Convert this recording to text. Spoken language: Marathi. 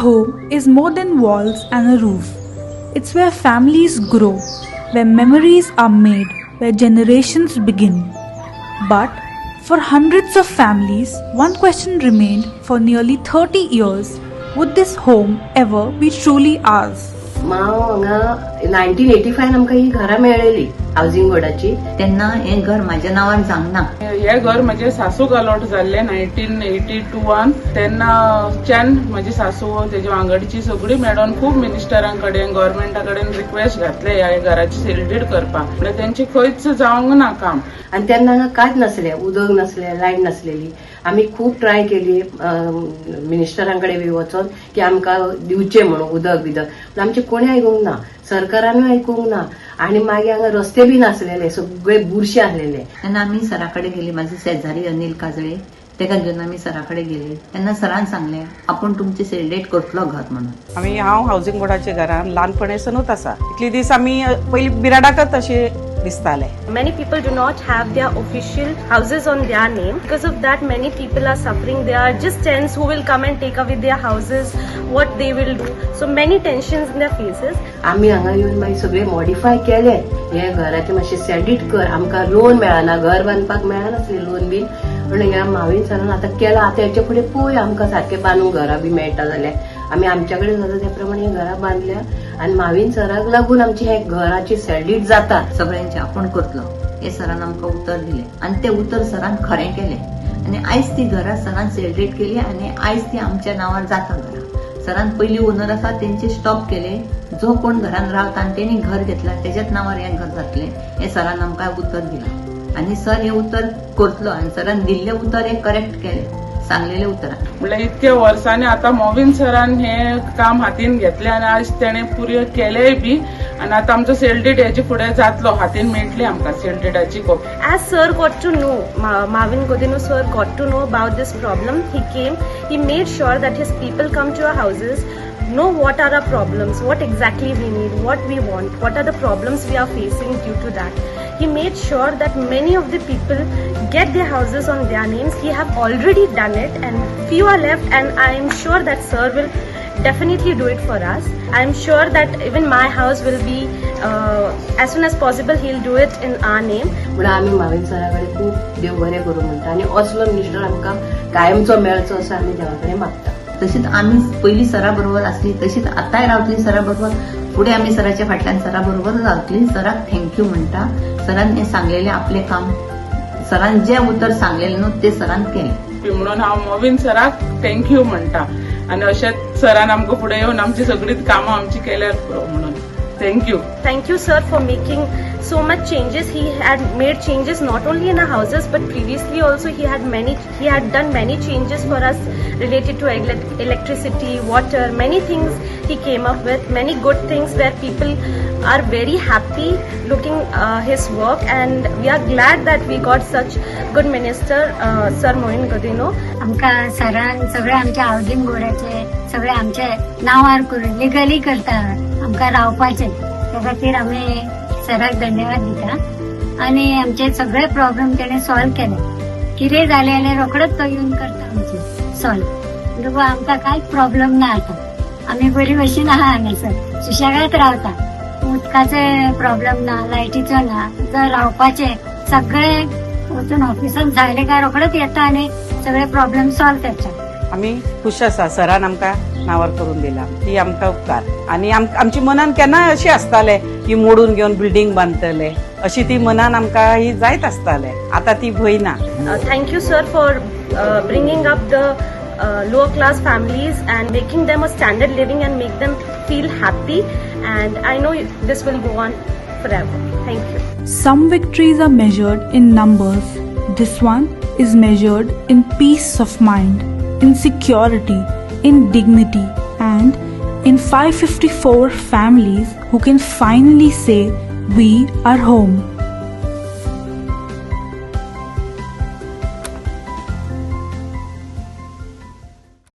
home is more than walls and a roof. It's where families grow, where memories are made, where generations begin. But for hundreds of families, one question remained for nearly 30 years. Would this home ever be truly ours? हांगा 1985 आमकां ही घरां मेळ्ळेली हावजिंग बोर्डाची. तेन्ना हें घर म्हाज्या नांवार जावना. हे घर म्हजे सासूक अलॉट जाल्ले 1982 तेन्नाच्यान म्हजी सासू तेजे वांगडची सगळी मेळोन खूब मिनिस्टरां कडेन गव्हर्मेंटा कडेन रिक्वेस्ट घातले ह्या घराची सेल डीड करपाक, पण तेंची खंयच जावंक ना काम. आणि तेन्ना हांगा कांयच नासलें, उदक नासलें, लायट नासलेली. आमी खूब ट्राय केली मिनिस्टरांकडे बी वचोन की आमकां दिवचें म्हणून उदक बिदक, पण आमचें कोणी आयकूंक ना, सरकारानूय आयकूंक ना. आणि मागीर हांगा रस्ते बी नासलेले, सगळे बुरशे आसलेले. तेन्ना आमी सराकडे गेली, म्हाजे शेजारी अनिल काजळे, तेका घेवन आमी सराकडे गेले. तेन्ना सरान सांगलें आपूण तुमचे सेल्डेट करतलो घर म्हणून. हांव हावजिंग बोर्डाच्या घरान ल्हानपणेसूनच आसा. इतले दीस आमी पयलीं बिराडाकच अशे दिसताले. Many people do not have their official houses on their name. Because of that, many people are suffering. They are just tenants who will come and take away their houses, what they will do. So many tensions in their faces. आमी हांगा येवन मागीर सगळे मॉडिफाय केले. हे घराचे मातशें सेडीट कर, आमकां लोन मेळना, घर बांदपाक मेळनासलें लोन बी. पण ह्या मावीन सरान आतां केलां. आतां हेचे फुडें पळय आमकां सारकें बांदूंक घरां बी मेळटा जाल्यार आमी आमच्या कडेन जाता त्या प्रमाणे घरां बांदल्या. आनी मावीन सराक लागून आमची हे घराची सेडीट जाता. सगळ्यांचे आपूण करतलो हे सरान आमकां उतर दिलें आणि ते उतर सरान खरें केलें. आणि आयज ती घरां सरान सेल्डेट केली आणि आयज ती आमच्या नांवार जाता घरां. सरान पयली ओनर आसा तेंचे स्टॉप केले. जो कोण घरान रावता आनी तेणी घर घेतला तेज्याच नांवार हें घर जातलें हे सरान आमकां उतर दिलां. आणि सर हे उतर करतलो आणि सरान दिल्लें उतर हे करेक्ट केलें, सांगलेले उतरान. म्हणल्यार इतक्या वर्सांनी आता मोविन सरान हे काम हातीन घेतले आणि आज तेणे पुरे केलेय बी. आणि आता आमचो सेल्डेट हेचे फुडें जातलो, हातीन मेळटली आमकां सेल्डेटाची copy. As Sir got to know, Marvin Godino Sir got to know about this problem, he came, he made sure that his people come to our houses, know what are our problems, what exactly we need, what we want, what are the problems we are facing due to that. He made sure that many of the people get their houses on their names. He have already done it and few are left, and I am sure that Sir will definitely do it for us. I am sure that even my house will be as soon as possible he'll do it in our name. म्हणून आमी मावीन सराकडे खूब देव बरें करूं म्हणटा आनी असलो मिनिस्टर आमकां कायमचो मेळचो असो आमी देवा कडेन मागता. तशीच आमी पयलीं सरा बरोबर आसली, तशीच आतांय रावतली सरा बरोबर. फुडें आमी सराच्या फाटल्यान सरा बरोबर रावतली. सराक थँक्यू म्हणटा. सरान हें सांगलेलें आपलें काम, सरान जें उतर सांगलेलें न्हू तें सरान केलें. म्हणून हांव मोविन सराक थँक्यू म्हणटा. आणि अशेंच सरान आमकां फुडें येवन आमची सगळीं कामां आमची केल्यार पुरो म्हणून thank you. Thank you, Sir, for making so much changes. He had made changes not only in our houses but previously also he had done many changes for us related to electricity, water, many things he came up with, many good things where people are very happy looking his work, and we are glad that we got such good minister, Sir Moin Godino. आमकां सरान सगळे आमच्या हावजिंग बोर्डाचे सगळे आमचे नांवार करून लिगली करता, आमकां रावपाचें. त्या खातीर आमी सराक धन्यवाद दिता. आनी आमचे सगळे प्रॉब्लेम तेणें सॉल्व केले. कितें जालें जाल्यार रोखडोच तो येवन करता आमचे सॉल्व. म्हणटकूच आमकां कांयच प्रॉब्लेम ना. आतां आमी बरी भशेन आहा हांगासर, सुशेगाद रावता. उदकाचे प्रॉब्लेम ना, लायटीचो ना, जर रावपाचे सगळे वचून ऑफिसान जाले काय रोखडोच येता आनी सगळे प्रॉब्लेम सॉल्व करता. आमी खुश आसा. सरान आमकां नांवार करून दिला, ही आमकां उपकार. आनी आमची मनान केन्नाय अशें आसताले की मोडून घेवन बिल्डींग बांदतले, अशी ती मनान आमकां ही जायत आसताले. आतां ती भंय ना. Thank you, Sir, for bringing up the lower class families and making them a standard living and make them feel happy, and I know this will go on forever. Thank you. Some victories are measured in numbers. This one is measured in peace of mind, in security, in dignity, and in 554 families who can finally say, "We are home."